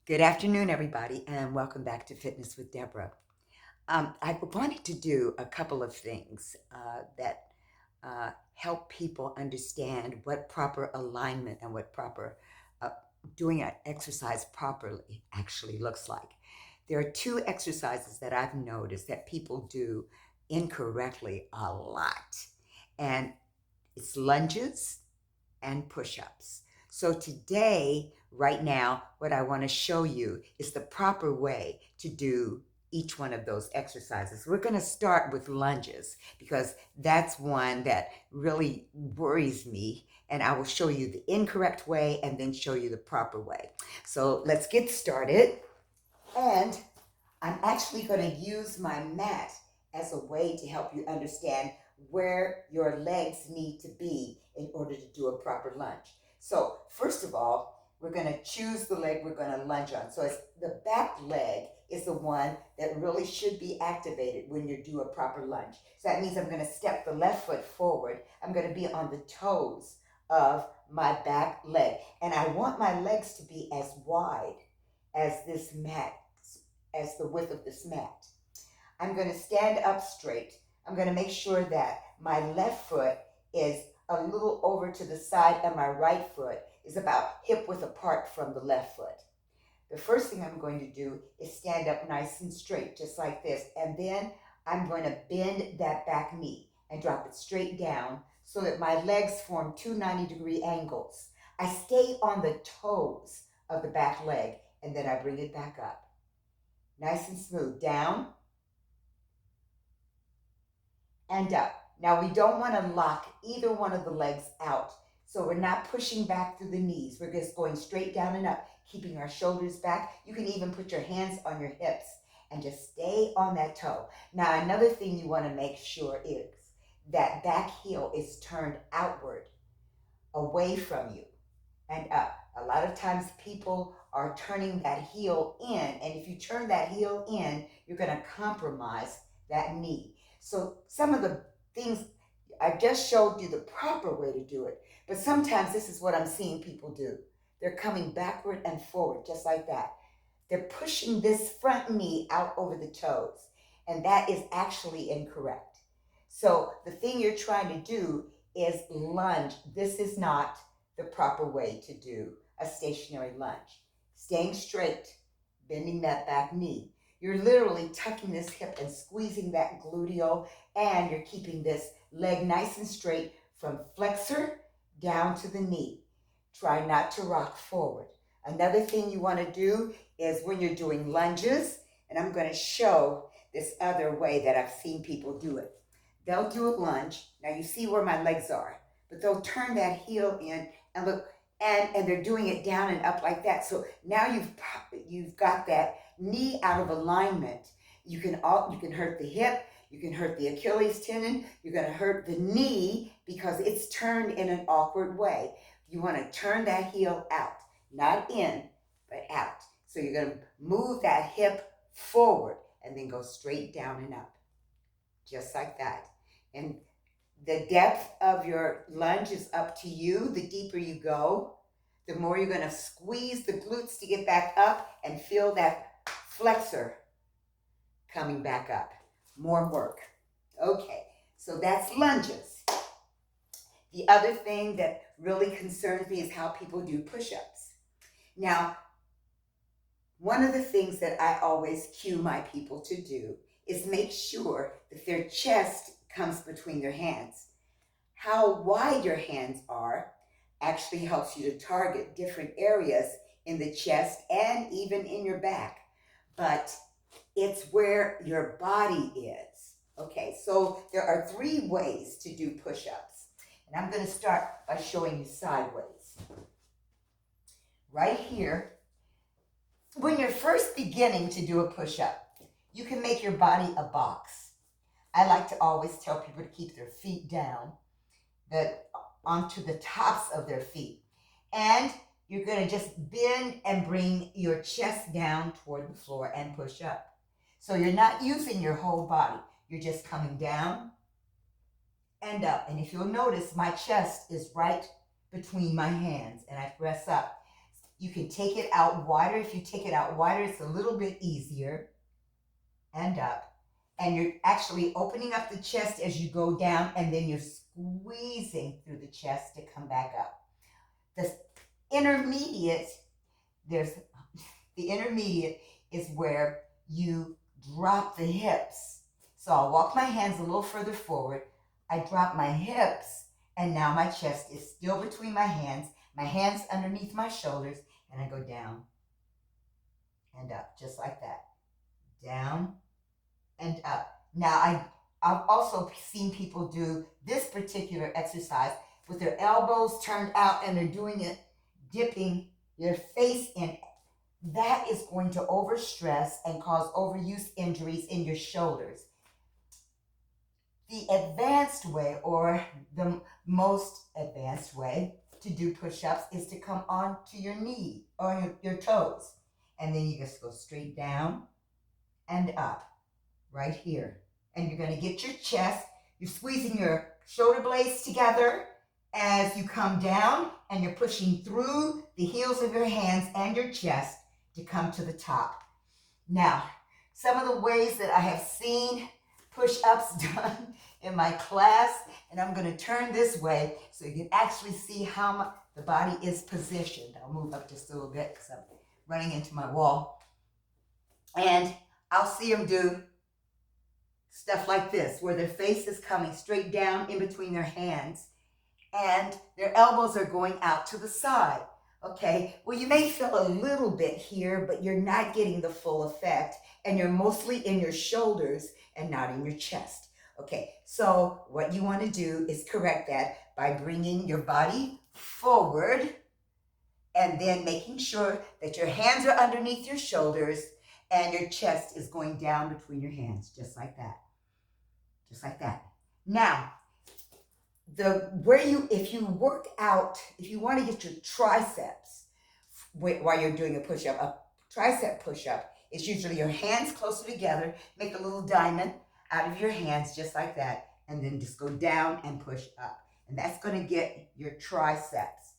Good afternoon, everybody, and welcome back to Fitness with Deborah. I wanted to do a couple of things that help people understand what proper alignment and what proper uh, doing an exercise properly actually looks like. There are two exercises that I've noticed that people do incorrectly a lot, and it's lunges and push ups. So, today, right now, what I want to show you is the proper way to do each one of those exercises. We're going to start with lunges because that's one that really worries me. And I will show you the incorrect way and then show you the proper way. So, let's get started. And I'm actually going to use my mat as a way to help you understand where your legs need to be in order to do a proper lunge. So, first of all, we're going to choose the leg we're going to lunge on. So, it's the back leg is the one that really should be activated when you do a proper lunge. So, that means I'm going to step the left foot forward. I'm going to be on the toes of my back leg. And I want my legs to be as wide as this mat, as the width of this mat. I'm going to stand up straight. I'm going to make sure that my left foot is a little over to the side and my right foot is about hip width apart from the left foot. The first thing I'm going to do is stand up nice and straight, just like this. And then I'm going to bend that back knee and drop it straight down so that my legs form two 90-degree angles. I stay on the toes of the back leg and then I bring it back up. Nice and smooth. Down and up. Now, we don't want to lock either one of the legs out. So we're not pushing back through the knees. We're just going straight down and up, keeping our shoulders back. You can even put your hands on your hips and just stay on that toe. Now, another thing you want to make sure is that back heel is turned outward, away from you and up. A lot of times people are turning that heel in, and if you turn that heel in, you're going to compromise that knee. So some of the things I just showed you the proper way to do it, but sometimes this is what I'm seeing people do. They're coming backward and forward just like that. They're pushing this front knee out over the toes, and that is actually incorrect. So the thing you're trying to do is lunge. This is not the proper way to do a stationary lunge. Staying straight, bending that back knee. You're literally tucking this hip and squeezing that gluteal, and you're keeping this leg nice and straight from flexor down to the knee. Try not to rock forward. Another thing you want to do is when you're doing lunges, and I'm going to show this other way that I've seen people do it. They'll do a lunge. Now you see where my legs are, but they'll turn that heel in and look, and they're doing it down and up like that. So now you've got that knee out of alignment. You can hurt the hip, you can hurt the Achilles tendon, you're going to hurt the knee because it's turned in an awkward way. You want to turn that heel out, not in, but out. So you're going to move that hip forward and then go straight down and up, just like that. And the depth of your lunge is up to you. The deeper you go, the more you're going to squeeze the glutes to get back up and feel that flexor coming back up. More work. Okay, so that's lunges. The other thing that really concerns me is how people do push-ups. Now, one of the things that I always cue my people to do is make sure that their chest comes between their hands. How wide your hands are actually helps you to target different areas in the chest and even in your back. But it's where your body is. Okay, so there are 3 ways to do push-ups. And I'm going to start by showing you sideways. Right here, when you're first beginning to do a push-up, you can make your body a box. I like to always tell people to keep their feet down, onto the tops of their feet. And you're going to just bend and bring your chest down toward the floor and push up. So you're not using your whole body. You're just coming down and up. And if you'll notice, my chest is right between my hands and I press up. You can take it out wider. If you take it out wider, it's a little bit easier. And up. And you're actually opening up the chest as you go down, and then you're squeezing through the chest to come back up. The intermediate, the intermediate is where you drop the hips. So I'll walk my hands a little further forward. I drop my hips, and now my chest is still between my hands underneath my shoulders, and I go down and up, just like that. Down and up. Now, I've also seen people do this particular exercise with their elbows turned out, and they're doing it, dipping their face in. That is going to overstress and cause overuse injuries in your shoulders. The advanced way, or the most advanced way to do push-ups, is to come on to your knee or your toes. And then you just go straight down and up right here. And you're going to get your chest. You're squeezing your shoulder blades together as you come down, and you're pushing through the heels of your hands and your chest to come to the top. Now, some of the ways that I have seen push-ups done in my class, and I'm going to turn this way so you can actually see how the body is positioned. I'll move up just a little bit because I'm running into my wall. And I'll see them do stuff like this, where their face is coming straight down in between their hands, and their elbows are going out to the side. Okay, well, you may feel a little bit here, but you're not getting the full effect, and you're mostly in your shoulders and not in your chest. Okay, so what you want to do is correct that by bringing your body forward and then making sure that your hands are underneath your shoulders and your chest is going down between your hands, just like that. Just like that. Now, if you work out, if you want to get your triceps while you're doing a push-up, a tricep push-up is usually your hands closer together, make a little diamond out of your hands just like that, and then just go down and push up. And that's going to get your triceps,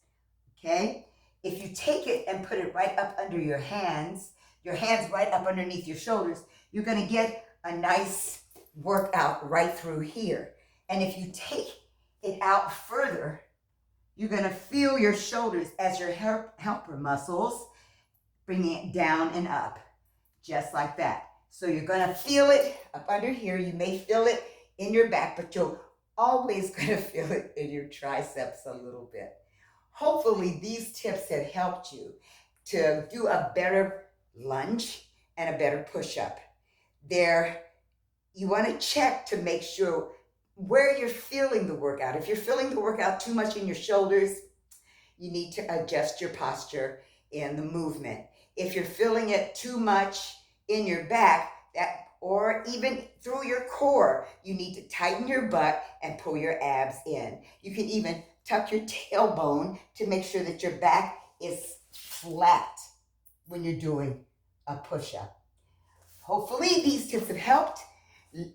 okay? If you take it and put it right up under your hands right up underneath your shoulders, you're going to get a nice workout right through here. And if you take it out further, you're going to feel your shoulders as your helper muscles, bringing it down and up, just like that. So you're going to feel it up under here. You may feel it in your back, but you're always going to feel it in your triceps a little bit. Hopefully these tips have helped you to do a better lunge and a better push-up. You want to check to make sure where you're feeling the workout. If you're feeling the workout too much in your shoulders, you need to adjust your posture in the movement. If you're feeling it too much in your back, or even through your core, you need to tighten your butt and pull your abs in. You can even tuck your tailbone to make sure that your back is flat when you're doing a push-up. Hopefully these tips have helped.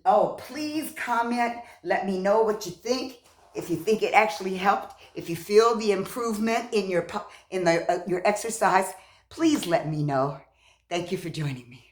Oh, please comment. Let me know what you think. If you think it actually helped, if you feel the improvement in your exercise, please let me know. Thank you for joining me.